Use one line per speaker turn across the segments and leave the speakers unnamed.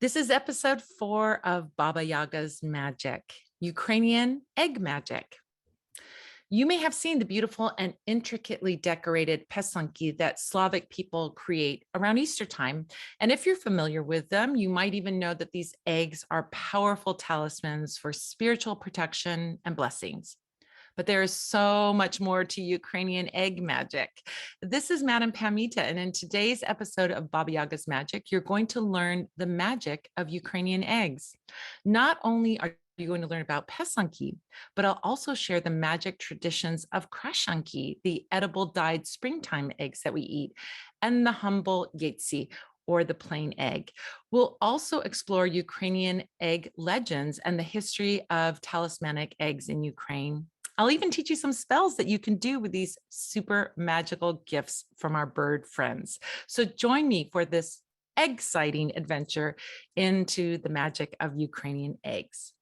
This is episode 4 of Baba Yaga's Magic, Ukrainian egg magic. You may have seen the beautiful and intricately decorated Pysanky that Slavic people create around Easter time. And if you're familiar with them, you might even know that these eggs are powerful talismans for spiritual protection and blessings. But there is so much more to Ukrainian egg magic. This is Madame Pamita, and in today's episode of Baba Yaga's Magic, you're going to learn the magic of Ukrainian eggs. Not only are you going to learn about Pysanky, but I'll also share the magic traditions of krashanky, the edible dyed springtime eggs that we eat, and the humble yaytsya, or the plain egg. We'll also explore Ukrainian egg legends and the history of talismanic eggs in Ukraine. I'll even teach you some spells that you can do with these super magical gifts from our bird friends. So join me for this exciting adventure into the magic of Ukrainian eggs.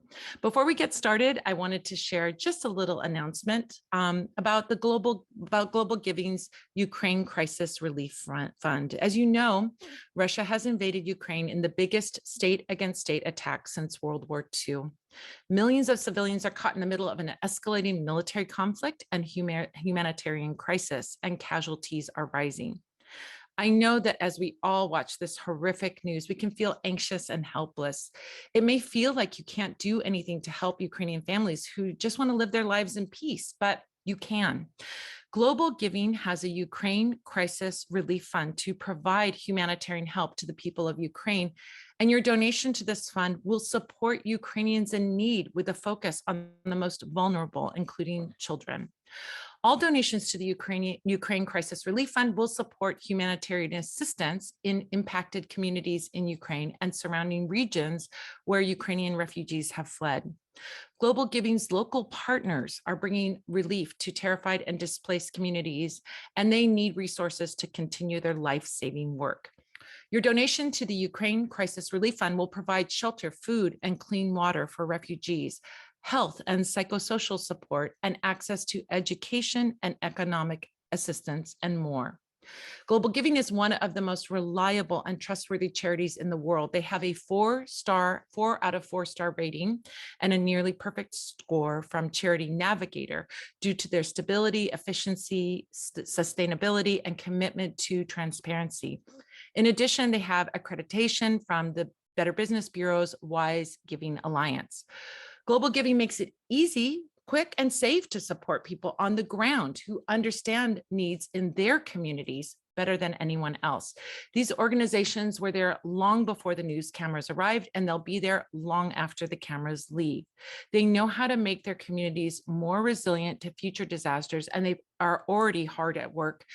Before we get started, I wanted to share just a little announcement about Global Giving's Ukraine Crisis Relief Fund. As you know, Russia has invaded Ukraine in the biggest state against state attack since World War II. Millions of civilians are caught in the middle of an escalating military conflict and humanitarian crisis, and casualties are rising. I know that as we all watch this horrific news, we can feel anxious and helpless. It may feel like you can't do anything to help Ukrainian families who just want to live their lives in peace, but you can. Global Giving has a Ukraine Crisis Relief Fund to provide humanitarian help to the people of Ukraine, and your donation to this fund will support Ukrainians in need with a focus on the most vulnerable, including children. All donations to the Ukraine Crisis Relief Fund will support humanitarian assistance in impacted communities in Ukraine and surrounding regions where Ukrainian refugees have fled. Global Giving's local partners are bringing relief to terrified and displaced communities, and they need resources to continue their life-saving work. Your donation to the Ukraine Crisis Relief Fund will provide shelter, food, and clean water for refugees, health and psychosocial support, and access to education and economic assistance, and more. Global Giving is one of the most reliable and trustworthy charities in the world. They have a 4 out of 4 star rating and a nearly perfect score from Charity Navigator due to their stability, efficiency, sustainability, and commitment to transparency. In addition, they have accreditation from the Better Business Bureau's Wise Giving Alliance. Global Giving makes it easy, quick, and safe to support people on the ground who understand needs in their communities better than anyone else. These organizations were there long before the news cameras arrived, and they'll be there long after the cameras leave. They know how to make their communities more resilient to future disasters, and they are already hard at work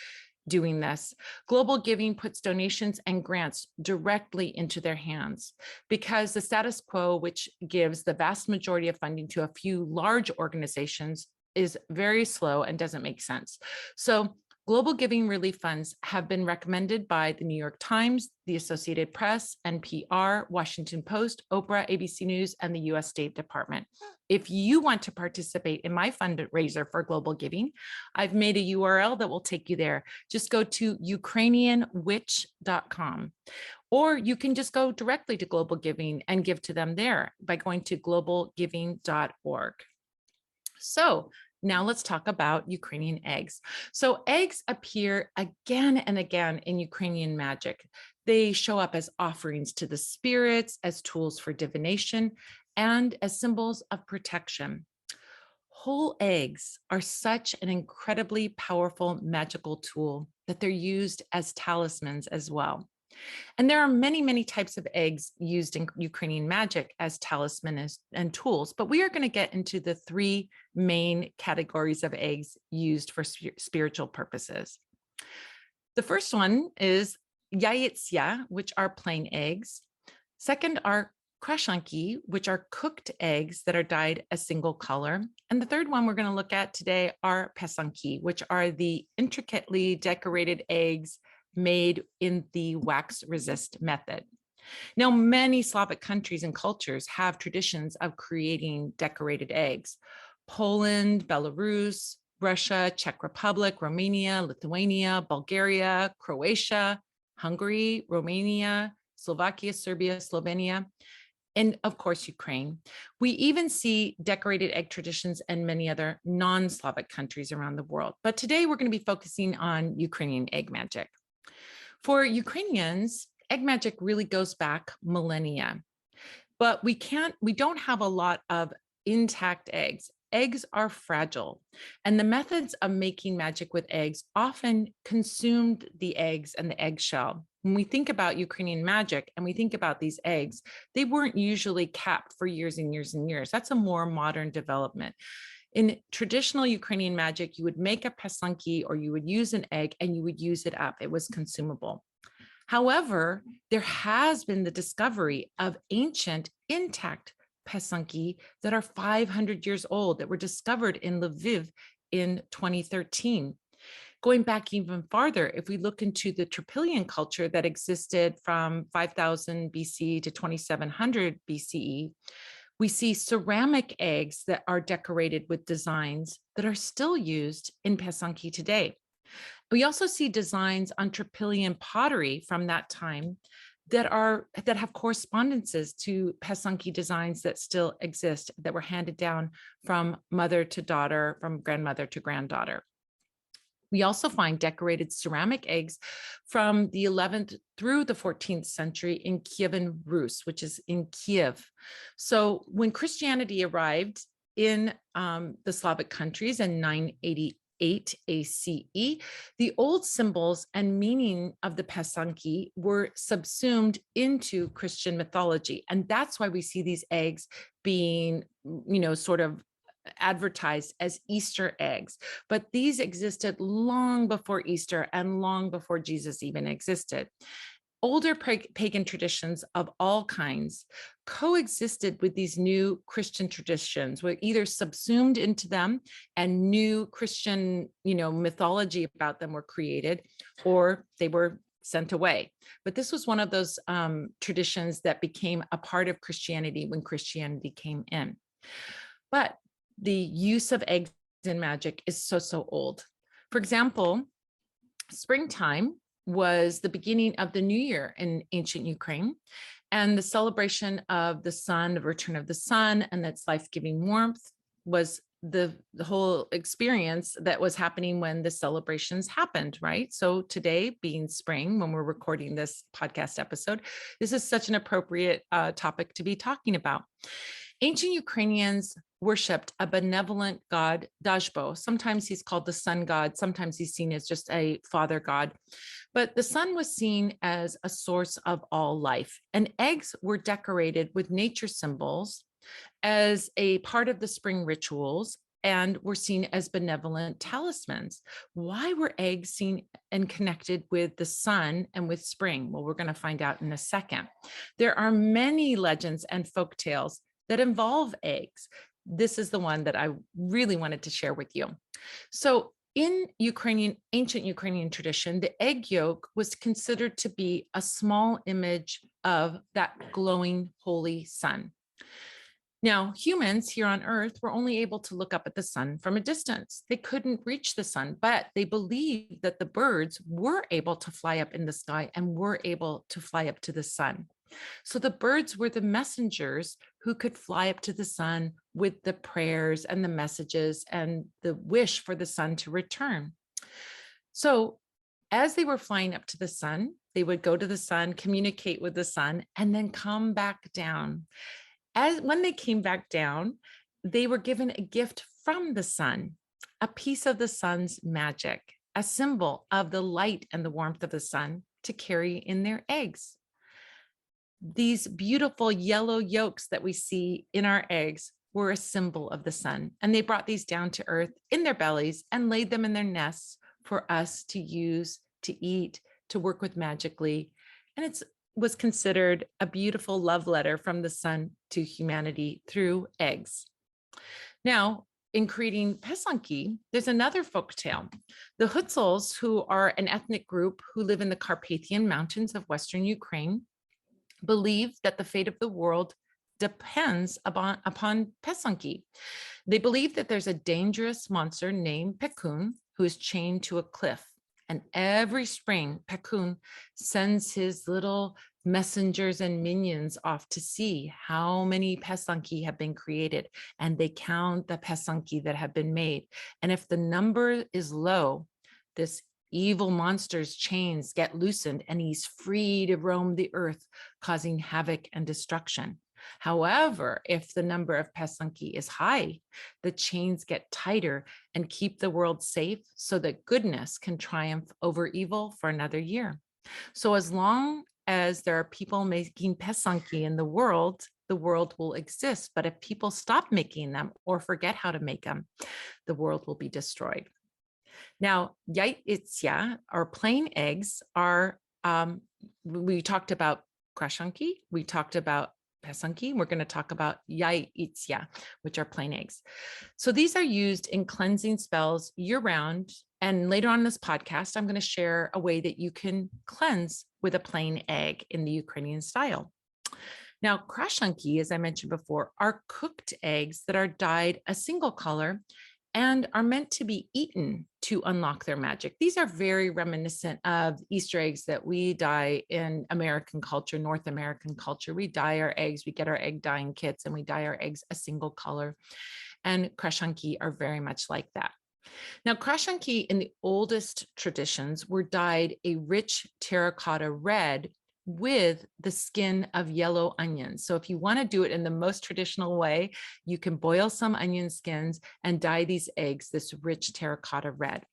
doing this. Global Giving puts donations and grants directly into their hands because the status quo, which gives the vast majority of funding to a few large organizations, is very slow and doesn't make sense. So Global Giving relief funds have been recommended by the New York Times, the Associated Press, NPR, Washington Post, Oprah, ABC News, and the US State Department. If you want to participate in my fundraiser for Global Giving, I've made a URL that will take you there. Just go to ukrainianwitch.com, or you can just go directly to Global Giving and give to them there by going to globalgiving.org. So now let's talk about Ukrainian eggs. So eggs appear again and again in Ukrainian magic. They show up as offerings to the spirits, as tools for divination, and as symbols of protection. Whole eggs are such an incredibly powerful magical tool that they're used as talismans as well. And there are many, many types of eggs used in Ukrainian magic as talismans and tools, but we are going to get into the 3 main categories of eggs used for spiritual purposes. The first one is yaytsya, which are plain eggs. Second are krashanky, which are cooked eggs that are dyed a single color. And the third one we're going to look at today are pysanky, which are the intricately decorated eggs made in the wax resist method. Now, many Slavic countries and cultures have traditions of creating decorated eggs. Poland, Belarus, Russia, Czech Republic, Romania, Lithuania, Bulgaria, Croatia, Hungary, Romania, Slovakia, Serbia, Slovenia, and of course, Ukraine. We even see decorated egg traditions in many other non-Slavic countries around the world. But today we're going to be focusing on Ukrainian egg magic. For Ukrainians, egg magic really goes back millennia, but we don't have a lot of intact eggs. Eggs are fragile, and the methods of making magic with eggs often consumed the eggs and the eggshell. When we think about Ukrainian magic and we think about these eggs, they weren't usually kept for years and years and years. That's a more modern development. In traditional Ukrainian magic, you would make a pysanky or you would use an egg and you would use it up. It was consumable. However, there has been the discovery of ancient intact Pysanky that are 500 years old that were discovered in Lviv in 2013. Going back even farther, if we look into the Trypillian culture that existed from 5000 BC to 2700 BCE, we see ceramic eggs that are decorated with designs that are still used in Pysanky today. We also see designs on Trypillian pottery from that time that have correspondences to Pysanky designs that still exist, that were handed down from mother to daughter, from grandmother to granddaughter. We also find decorated ceramic eggs from the 11th through the 14th century in Kievan Rus, which is in Kiev. So when Christianity arrived in the Slavic countries in 988 ACE, the old symbols and meaning of the Pysanky were subsumed into Christian mythology. And that's why we see these eggs being, sort of advertised as Easter eggs. But these existed long before Easter and long before Jesus even existed. Older pagan traditions of all kinds coexisted with these new Christian traditions, were either subsumed into them and new Christian, mythology about them were created, or they were sent away. But this was one of those traditions that became a part of Christianity when Christianity came in. But the use of eggs in magic is so old. For example, springtime was the beginning of the new year in ancient Ukraine, and the celebration of the sun, the return of the sun, and its life-giving warmth was the whole experience that was happening when the celebrations happened, right? So today, being spring, when we're recording this podcast episode, this is such an appropriate topic to be talking about. Ancient Ukrainians worshipped a benevolent god, Dazhbo. Sometimes he's called the sun god. Sometimes he's seen as just a father god. But the sun was seen as a source of all life. And eggs were decorated with nature symbols as a part of the spring rituals and were seen as benevolent talismans. Why were eggs seen and connected with the sun and with spring? Well, we're going to find out in a second. There are many legends and folk tales that involve eggs. This is the one that I really wanted to share with you. So in ancient Ukrainian tradition, the egg yolk was considered to be a small image of that glowing holy sun. Now, humans here on Earth were only able to look up at the sun from a distance. They couldn't reach the sun, but they believed that the birds were able to fly up in the sky and were able to fly up to the sun. So the birds were the messengers who could fly up to the sun with the prayers and the messages and the wish for the sun to return. So as they were flying up to the sun, they would go to the sun, communicate with the sun, and then come back down. When they came back down, they were given a gift from the sun, a piece of the sun's magic, a symbol of the light and the warmth of the sun to carry in their eggs. These beautiful yellow yolks that we see in our eggs were a symbol of the sun, and they brought these down to earth in their bellies and laid them in their nests for us to use, to eat, to work with magically. And it was considered a beautiful love letter from the sun to humanity through eggs. Now, in creating Pysanky, there's another folk tale. The Hutsuls, who are an ethnic group who live in the Carpathian Mountains of Western Ukraine, believe that the fate of the world depends upon Pysanky. They believe that there's a dangerous monster named Pekun who is chained to a cliff. And every spring, Pekun sends his little messengers and minions off to see how many Pysanky have been created, and they count the Pysanky that have been made. And if the number is low, this evil monster's chains get loosened and he's free to roam the earth, causing havoc and destruction. However, if the number of Pysanky is high, the chains get tighter and keep the world safe so that goodness can triumph over evil for another year. So as long as there are people making Pysanky in the world will exist. But if people stop making them or forget how to make them, the world will be destroyed. Now, yaytsya, or plain eggs, are, we talked about krashanky, we talked about Pysanky. We're going to talk about yaitzya, which are plain eggs. So these are used in cleansing spells year round. And later on in this podcast, I'm going to share a way that you can cleanse with a plain egg in the Ukrainian style. Now, krashanky, as I mentioned before, are cooked eggs that are dyed a single color and are meant to be eaten to unlock their magic. These are very reminiscent of Easter eggs that we dye in American culture, North American culture. We dye our eggs, we get our egg dyeing kits, and we dye our eggs a single color. And krashanky are very much like that. Now, krashanky in the oldest traditions were dyed a rich terracotta red with the skin of yellow onions. So if you want to do it in the most traditional way, you can boil some onion skins and dye these eggs this rich terracotta red.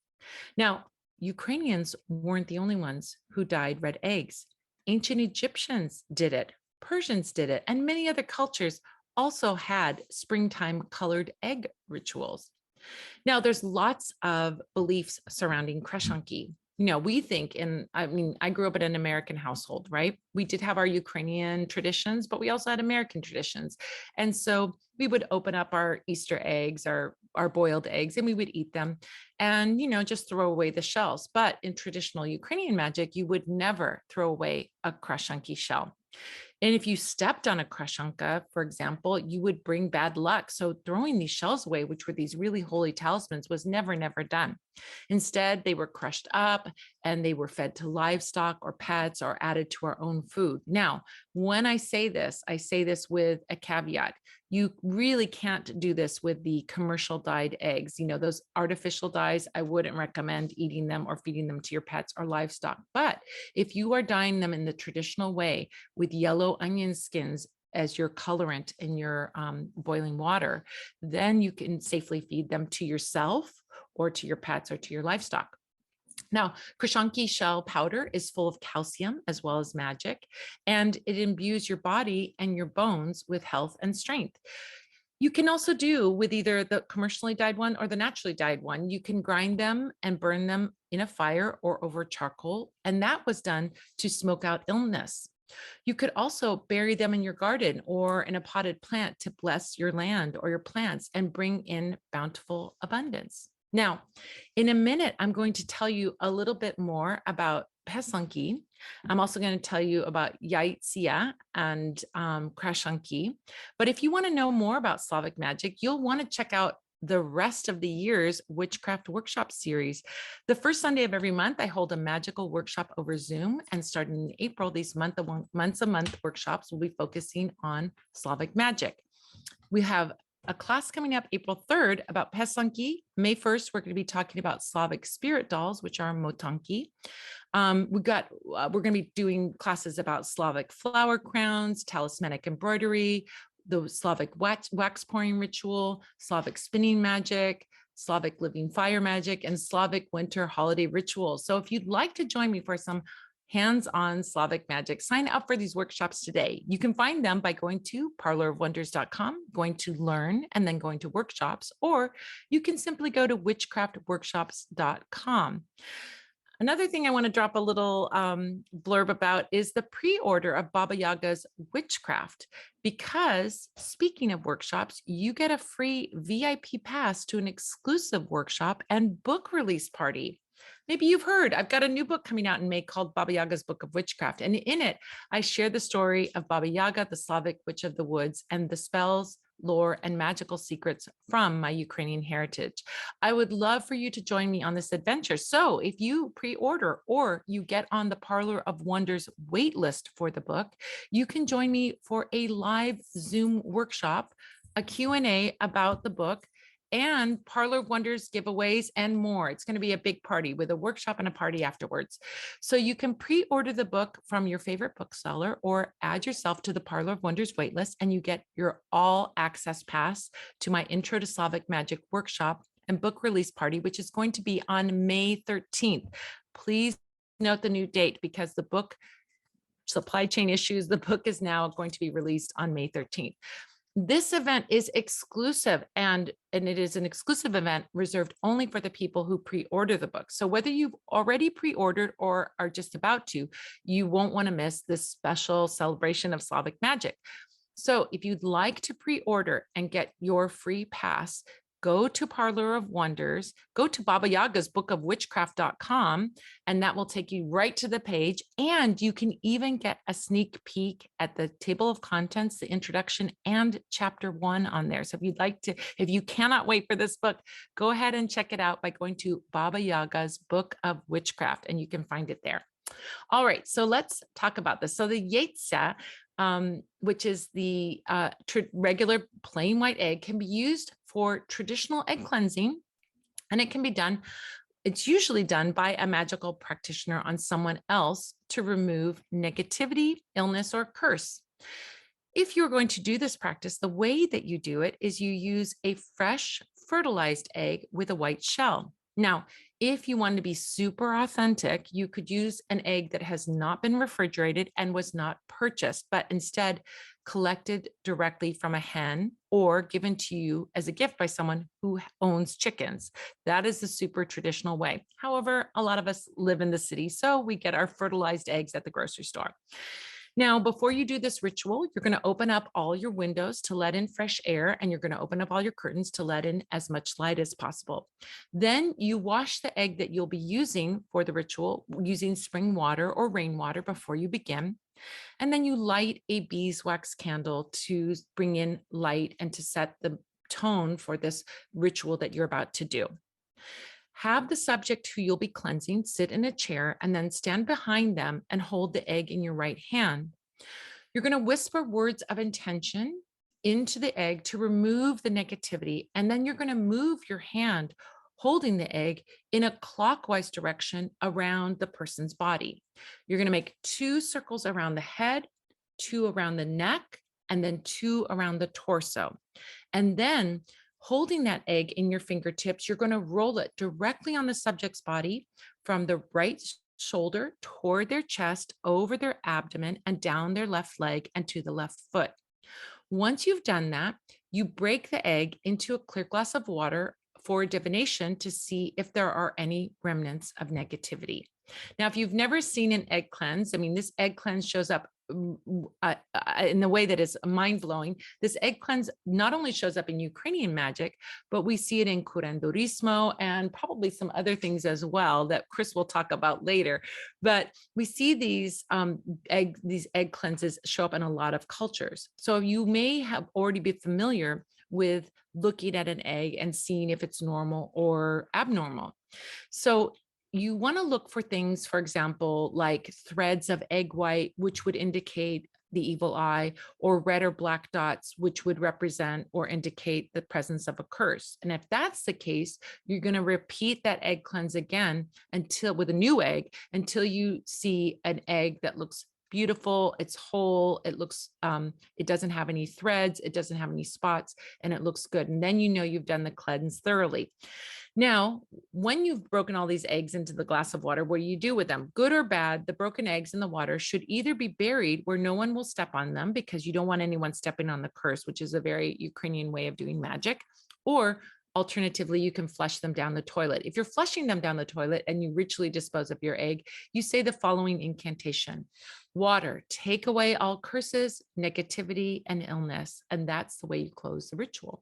Now, Ukrainians weren't the only ones who dyed red eggs. Ancient Egyptians did it, Persians did it, and many other cultures also had springtime colored egg rituals. Now, there's lots of beliefs surrounding krashanky. You know, we think I grew up in an American household, right? We did have our Ukrainian traditions, but we also had American traditions. And so we would open up our Easter eggs, our boiled eggs, and we would eat them and, just throw away the shells. But in traditional Ukrainian magic, you would never throw away a krashanky shell. And if you stepped on a krashanka, for example, you would bring bad luck. So throwing these shells away, which were these really holy talismans, was never done. Instead, they were crushed up and they were fed to livestock or pets or added to our own food. Now, when I say this with a caveat. You really can't do this with the commercial dyed eggs. Those artificial dyes, I wouldn't recommend eating them or feeding them to your pets or livestock. But if you are dyeing them in the traditional way with yellow onion skins as your colorant in your boiling water, then you can safely feed them to yourself or to your pets or to your livestock. Now, Krashanky shell powder is full of calcium as well as magic, and it imbues your body and your bones with health and strength. You can also do with either the commercially dyed one or the naturally dyed one. You can grind them and burn them in a fire or over charcoal, and that was done to smoke out illness. You could also bury them in your garden or in a potted plant to bless your land or your plants and bring in bountiful abundance. Now, in a minute, I'm going to tell you a little bit more about Pysanky. I'm also going to tell you about Yaitzya and Krashanki. But if you want to know more about Slavic magic, you'll want to check out the rest of the year's Witchcraft Workshop series. The first Sunday of every month, I hold a magical workshop over Zoom. And starting in April, these month-a-month workshops will be focusing on Slavic magic. We have a class coming up April 3rd about Pysanky. May 1st, we're going to be talking about Slavic spirit dolls, which are motanki. We're going to be doing classes about Slavic flower crowns, talismanic embroidery, the Slavic wax pouring ritual, Slavic spinning magic, Slavic living fire magic, and Slavic winter holiday rituals. So if you'd like to join me for some hands-on Slavic magic, sign up for these workshops today. You can find them by going to parlorofwonders.com, going to learn, and then going to workshops, or you can simply go to witchcraftworkshops.com. Another thing I want to drop a little blurb about is the pre-order of Baba Yaga's Witchcraft, because speaking of workshops, you get a free VIP pass to an exclusive workshop and book release party. Maybe you've heard, I've got a new book coming out in May called Baba Yaga's Book of Witchcraft. And in it, I share the story of Baba Yaga, the Slavic witch of the woods, and the spells, lore, and magical secrets from my Ukrainian heritage. I would love for you to join me on this adventure. So if you pre-order or you get on the Parlor of Wonders waitlist for the book, you can join me for a live Zoom workshop, a Q&A about the book, and Parlor of Wonders giveaways and more. It's going to be a big party with a workshop and a party afterwards. So you can pre-order the book from your favorite bookseller or add yourself to the Parlor of Wonders waitlist, and you get your all access pass to my Intro to Slavic Magic workshop and book release party, which is going to be on May 13th. Please note the new date because the book supply chain issues, the book is now going to be released on May 13th. This event is exclusive and it is an exclusive event reserved only for the people who pre-order the book. So whether you've already pre-ordered or are just about to, you won't want to miss this special celebration of Slavic magic. So if you'd like to pre-order and get your free pass, go to Parlor of Wonders, go to Baba Yaga's book of witchcraft.com, and that will take you right to the page. And you can even get a sneak peek at the table of contents, the introduction, and chapter 1 on there. So if you'd like to, if you cannot wait for this book, go ahead and check it out by going to Baba Yaga's book of witchcraft, and you can find it there. All right, so let's talk about this. So the Yaitzya, which is the regular plain white egg, can be used for traditional egg cleansing, and it can be done, it's usually done by a magical practitioner on someone else to remove negativity, illness, or curse. If you're going to do this practice, the way that you do it is you use a fresh fertilized egg with a white shell. Now, if you want to be super authentic, you could use an egg that has not been refrigerated and was not purchased, but instead collected directly from a hen or given to you as a gift by someone who owns chickens. That is the super traditional way. However, a lot of us live in the city, so we get our fertilized eggs at the grocery store. Now, before you do this ritual, you're going to open up all your windows to let in fresh air, and you're going to open up all your curtains to let in as much light as possible. Then you wash the egg that you'll be using for the ritual using spring water or rainwater before you begin. And then you light a beeswax candle to bring in light and to set the tone for this ritual that you're about to do. Have the subject who you'll be cleansing sit in a chair and then stand behind them and hold the egg in your right hand. You're going to whisper words of intention into the egg to remove the negativity, and then you're going to move your hand holding the egg in a clockwise direction around the person's body. You're going to make 2 circles around the head, 2 around the neck, and then 2 around the torso. And then holding that egg in your fingertips, you're going to roll it directly on the subject's body from the right shoulder toward their chest, over their abdomen, and down their left leg and to the left foot. Once you've done that, you break the egg into a clear glass of water for divination to see if there are any remnants of negativity. Now, if you've never seen an egg cleanse, I mean, this egg cleanse shows up in the way that is mind-blowing. This egg cleanse not only shows up in Ukrainian magic, but we see it in curanderismo and probably some other things as well that Chris will talk about later. But we see these egg cleanses show up in a lot of cultures. So you may have already been familiar with looking at an egg and seeing if it's normal or abnormal. So you want to look for things, for example, like threads of egg white, which would indicate the evil eye, or red or black dots, which would represent or indicate the presence of a curse. And if that's the case, you're going to repeat that egg cleanse again with a new egg until you see an egg that looks beautiful, it's whole, it looks, it doesn't have any threads, it doesn't have any spots, and it looks good. And then you know you've done the cleanse thoroughly. Now, when you've broken all these eggs into the glass of water, what do you do with them? Good or bad, the broken eggs in the water should either be buried where no one will step on them, because you don't want anyone stepping on the curse, which is a very Ukrainian way of doing magic, or Alternatively, you can flush them down the toilet. If you're flushing them down the toilet and you ritually dispose of your egg, you say the following incantation: water, take away all curses, negativity, and illness. And that's the way you close the ritual.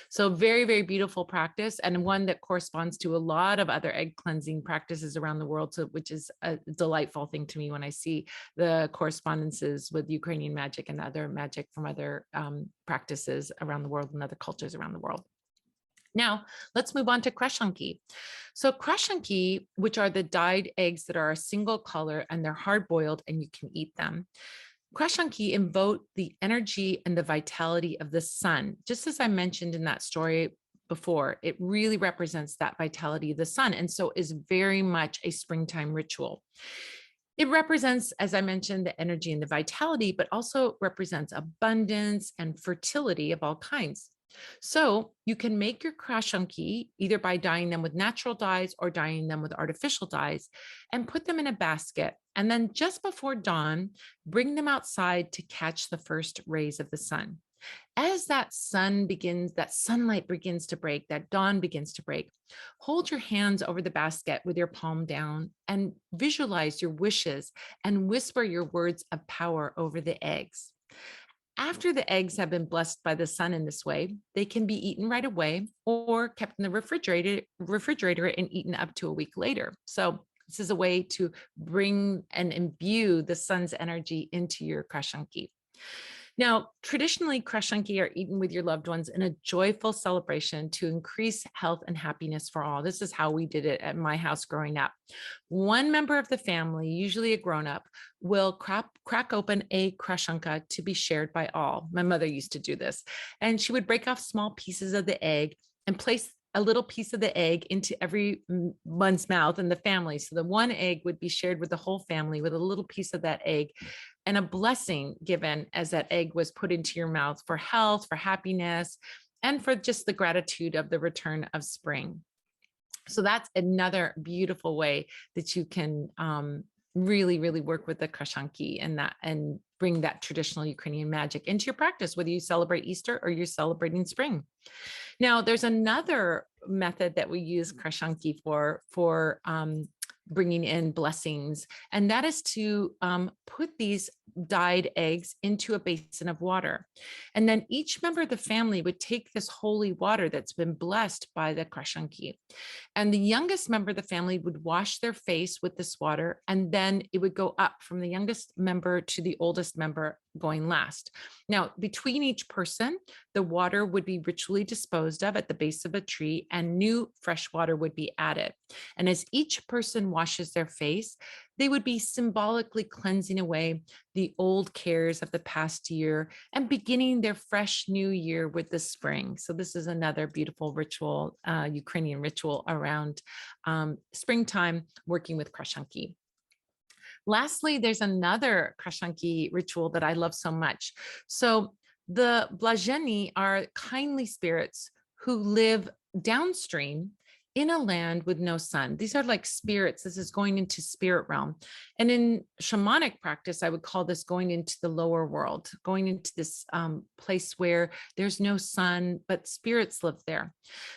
So very, very beautiful practice, and one that corresponds to a lot of other egg cleansing practices around the world, so, which is a delightful thing to me when I see the correspondences with Ukrainian magic and other magic from other practices around the world and other cultures around the world. Now, let's move on to krashanky. So krashanky, which are the dyed eggs that are a single color and they're hard boiled and you can eat them. Krashanky invoke the energy and the vitality of the sun. Just as I mentioned in that story before, it really represents that vitality of the sun, and so is very much a springtime ritual. It represents, as I mentioned, the energy and the vitality, but also represents abundance and fertility of all kinds. So you can make your krashanky either by dyeing them with natural dyes or dyeing them with artificial dyes and put them in a basket. And then just before dawn, bring them outside to catch the first rays of the sun. As that sunlight begins to break, that dawn begins to break, hold your hands over the basket with your palm down and visualize your wishes and whisper your words of power over the eggs. After the eggs have been blessed by the sun in this way, they can be eaten right away or kept in the refrigerator and eaten up to a week later. So this is a way to bring and imbue the sun's energy into your krashanky. Now, traditionally, krashanky are eaten with your loved ones in a joyful celebration to increase health and happiness for all. This is how we did it at my house growing up. One member of the family, usually a grown-up, will crack open a krashanka to be shared by all. My mother used to do this, and she would break off small pieces of the egg and place a little piece of the egg into everyone's mouth in the family. So the one egg would be shared with the whole family with a little piece of that egg, and a blessing given as that egg was put into your mouth for health, for happiness, and for just the gratitude of the return of spring. So that's another beautiful way that you can really, really work with the krashanky and bring that traditional Ukrainian magic into your practice, whether you celebrate Easter or you're celebrating spring. Now, there's another method that we use krashanky for bringing in blessings, and that is to put these dyed eggs into a basin of water. And then each member of the family would take this holy water that's been blessed by the krashanky. And the youngest member of the family would wash their face with this water, and then it would go up from the youngest member to the oldest member, going last. Now, between each person, the water would be ritually disposed of at the base of a tree, and new fresh water would be added. And as each person washes their face, they would be symbolically cleansing away the old cares of the past year and beginning their fresh new year with the spring. So this is another beautiful ritual, Ukrainian ritual around springtime, working with krashanky. Lastly, there's another krashanky ritual that I love so much. So the blazheni are kindly spirits who live downstream in a land with no sun. These are like spirits. This is going into spirit realm. And in shamanic practice, I would call this going into the lower world, going into this place where there's no sun, but spirits live there.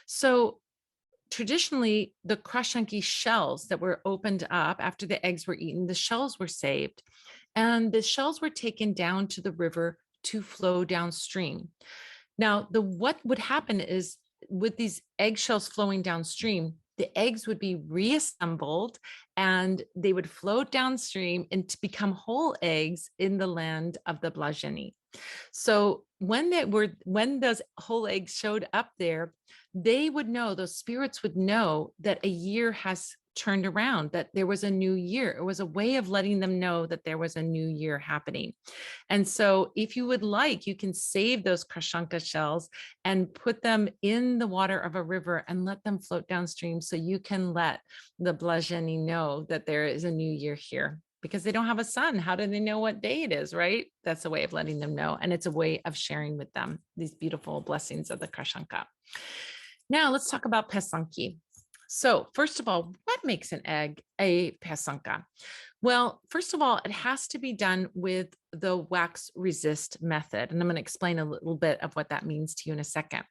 So traditionally, the krashanky shells that were opened up after the eggs were eaten, the shells were saved, and the shells were taken down to the river to flow downstream. Now, what would happen is with these eggshells flowing downstream, the eggs would be reassembled and they would float downstream and to become whole eggs in the land of the blazheni. So when those whole eggs showed up there, they would know, those spirits would know that a year has turned around, that there was a new year. It was a way of letting them know that there was a new year happening. And so if you would like, you can save those krashanka shells and put them in the water of a river and let them float downstream, so you can let the blazheni know that there is a new year here. Because they don't have a sun. How do they know what day it is, right? That's a way of letting them know. And it's a way of sharing with them these beautiful blessings of the krashanka. Now let's talk about Pysanky. So, first of all, what makes an egg a pasanka? Well, first of all, it has to be done with the wax resist method. And I'm going to explain a little bit of what that means to you in a second.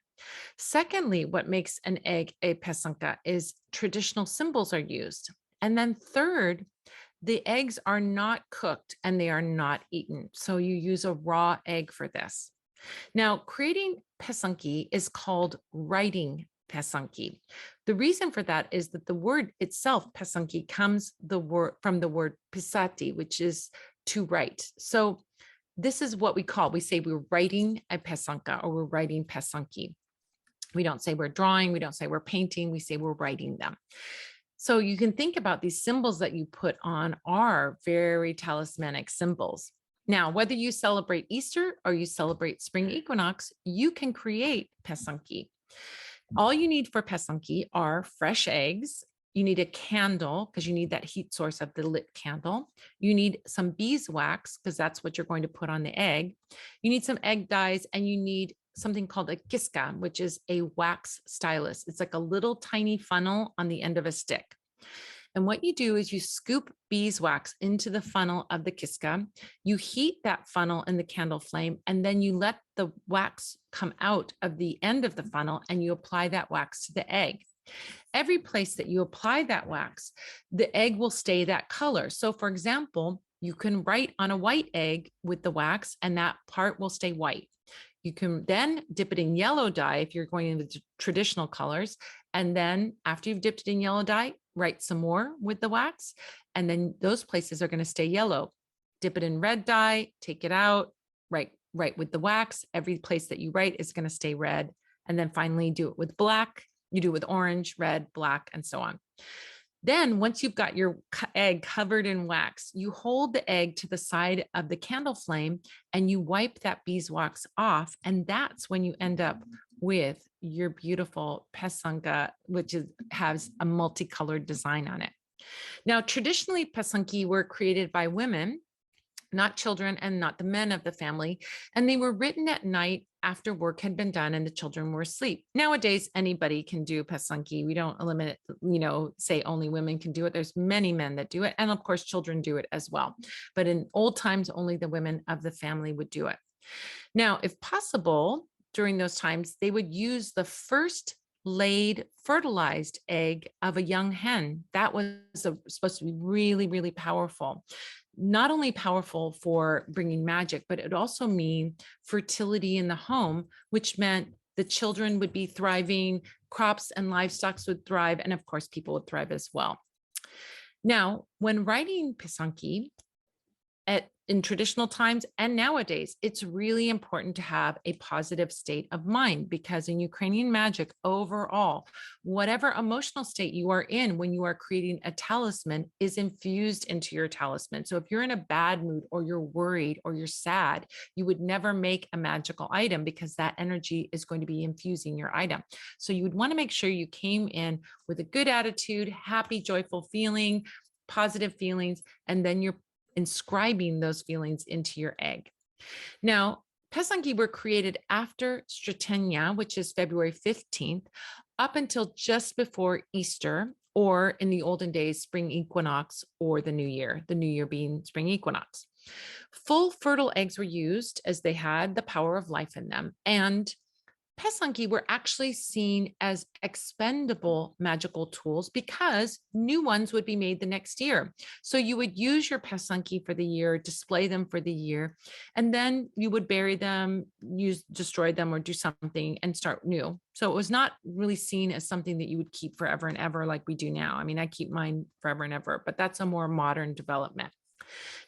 Secondly, what makes an egg a pasanka is traditional symbols are used. And then third, the eggs are not cooked and they are not eaten. So you use a raw egg for this. Now, creating Pysanky is called writing Pysanky. The reason for that is that the word itself, Pysanky, comes from the word pisati, which is to write. So this is what we say we're writing a Pysanka or we're writing Pysanky. We don't say we're drawing, we don't say we're painting, we say we're writing them. So you can think about these symbols that you put on are very talismanic symbols. Now, whether you celebrate Easter or you celebrate spring equinox, you can create Pysanky. All you need for Pysanky are fresh eggs. You need a candle because you need that heat source of the lit candle. You need some beeswax because that's what you're going to put on the egg. You need some egg dyes and you need something called a kiska, which is a wax stylus. It's like a little tiny funnel on the end of a stick. And what you do is you scoop beeswax into the funnel of the kiska, you heat that funnel in the candle flame, and then you let the wax come out of the end of the funnel and you apply that wax to the egg. Every place that you apply that wax, the egg will stay that color. So for example, you can write on a white egg with the wax and that part will stay white. You can then dip it in yellow dye if you're going into the traditional colors. And then after you've dipped it in yellow dye, write some more with the wax. And then those places are going to stay yellow. Dip it in red dye, take it out, write with the wax. Every place that you write is going to stay red. And then finally do it with black. You do it with orange, red, black, and so on. Then once you've got your egg covered in wax, you hold the egg to the side of the candle flame and you wipe that beeswax off. And that's when you end up with your beautiful pasanka, which has a multicolored design on it. Now, traditionally, pasanki were created by women, not children and not the men of the family. And they were written at night after work had been done and the children were asleep. Nowadays, anybody can do Pysanky. We don't eliminate, say only women can do it. There's many men that do it. And of course, children do it as well. But in old times, only the women of the family would do it. Now, if possible, during those times, they would use the first laid fertilized egg of a young hen. That was supposed to be really, really powerful. Not only powerful for bringing magic, but it would also mean fertility in the home, which meant the children would be thriving, crops and livestock would thrive, and of course, people would thrive as well. Now, when writing Pysanky, in traditional times and nowadays, it's really important to have a positive state of mind because in Ukrainian magic overall, whatever emotional state you are in when you are creating a talisman is infused into your talisman. So if you're in a bad mood or you're worried or you're sad, you would never make a magical item because that energy is going to be infusing your item. So you would want to make sure you came in with a good attitude, happy, joyful feeling, positive feelings, and then you're inscribing those feelings into your egg. Now, Pysanky were created after Stratenia, which is February 15th, up until just before Easter, or in the olden days, spring equinox or the new year being spring equinox. Full fertile eggs were used as they had the power of life in them. And Pysanky were actually seen as expendable magical tools because new ones would be made the next year. So you would use your Pysanky for the year, display them for the year, and then you would bury them, destroy them, or do something and start new. So it was not really seen as something that you would keep forever and ever like we do now. I mean, I keep mine forever and ever, but that's a more modern development.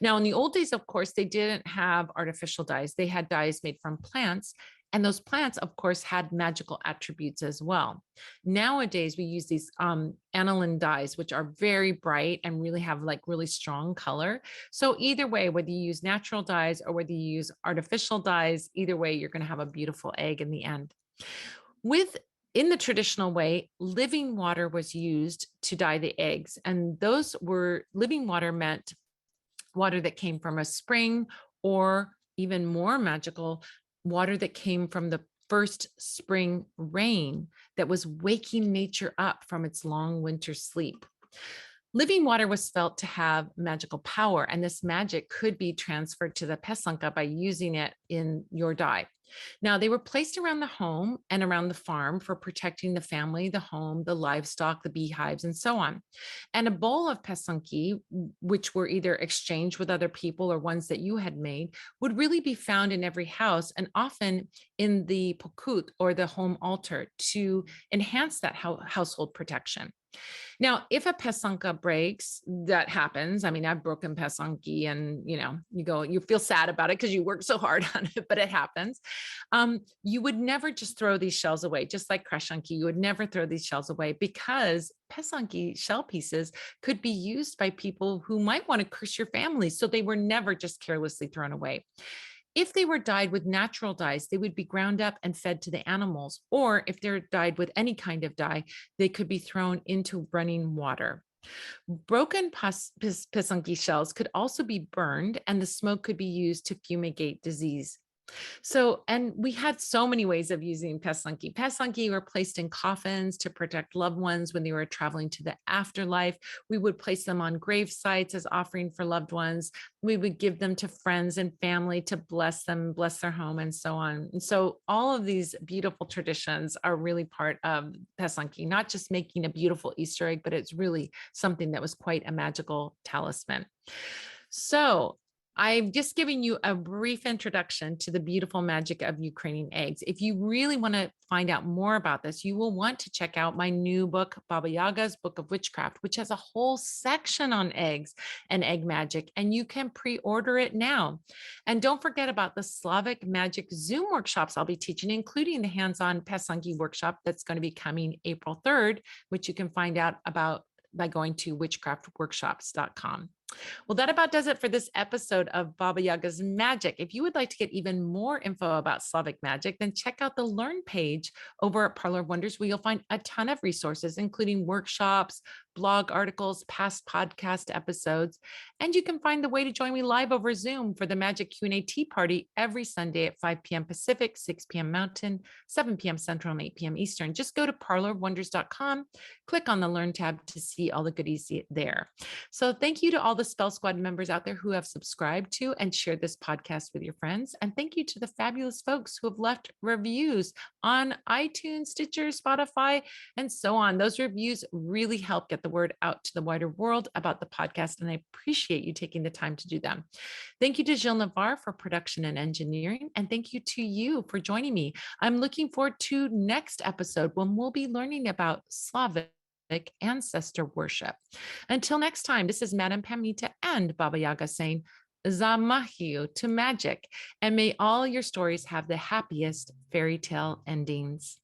Now, in the old days, of course, they didn't have artificial dyes. They had dyes made from plants. And those plants, of course, had magical attributes as well. Nowadays, we use these aniline dyes, which are very bright and really have like really strong color. So either way, whether you use natural dyes or whether you use artificial dyes, either way, you're going to have a beautiful egg in the end. In the traditional way, living water was used to dye the eggs. And those were living water meant water that came from a spring or even more magical water that came from the first spring rain that was waking nature up from its long winter sleep. Living water was felt to have magical power, and this magic could be transferred to the Pysanka by using it in your dye. Now, they were placed around the home and around the farm for protecting the family, the home, the livestock, the beehives, and so on. And a bowl of Pysanky, which were either exchanged with other people or ones that you had made, would really be found in every house and often in the pokut or the home altar to enhance that household protection. Now, if a Pysanka breaks, that happens. I mean, I've broken Pysanky and, you feel sad about it because you worked so hard on it, but it happens. You would never just throw these shells away, just like krashanky. You would never throw these shells away because Pysanky shell pieces could be used by people who might want to curse your family. So they were never just carelessly thrown away. If they were dyed with natural dyes, they would be ground up and fed to the animals. Or if they're dyed with any kind of dye, they could be thrown into running water. Broken Pysanky shells could also be burned, and the smoke could be used to fumigate disease. So, and we had so many ways of using Pysanky. Pysanky were placed in coffins to protect loved ones when they were traveling to the afterlife. We would place them on grave sites as offering for loved ones. We would give them to friends and family to bless them, bless their home, and so on. And so all of these beautiful traditions are really part of Pysanky, not just making a beautiful Easter egg, but it's really something that was quite a magical talisman. So I've just given you a brief introduction to the beautiful magic of Ukrainian eggs. If you really want to find out more about this, you will want to check out my new book, Baba Yaga's Book of Witchcraft, which has a whole section on eggs and egg magic, and you can pre-order it now. And don't forget about the Slavic magic Zoom workshops I'll be teaching, including the hands-on Pysanky workshop that's going to be coming April 3rd, which you can find out about by going to witchcraftworkshops.com. Well, that about does it for this episode of Baba Yaga's Magic. If you would like to get even more info about Slavic magic, then check out the Learn page over at Parlor of Wonders, where you'll find a ton of resources, including workshops, blog articles, past podcast episodes, and you can find the way to join me live over Zoom for the Magic Q&A Tea Party every Sunday at 5 p.m. Pacific, 6 p.m. Mountain, 7 p.m. Central, and 8 p.m. Eastern. Just go to parlorofwonders.com, click on the Learn tab to see all the goodies there. So thank you to all the Spell Squad members out there who have subscribed to and shared this podcast with your friends. And thank you to the fabulous folks who have left reviews on iTunes, Stitcher, Spotify, and so on. Those reviews really help get the word out to the wider world about the podcast, and I appreciate you taking the time to do them. Thank you to Gilles Navarre for production and engineering, and thank you to you for joining me. I'm looking forward to next episode when we'll be learning about Slavic ancestor worship. Until next time, this is Madame Pamita and Baba Yaga saying, Zamahiu to magic, and may all your stories have the happiest fairy tale endings.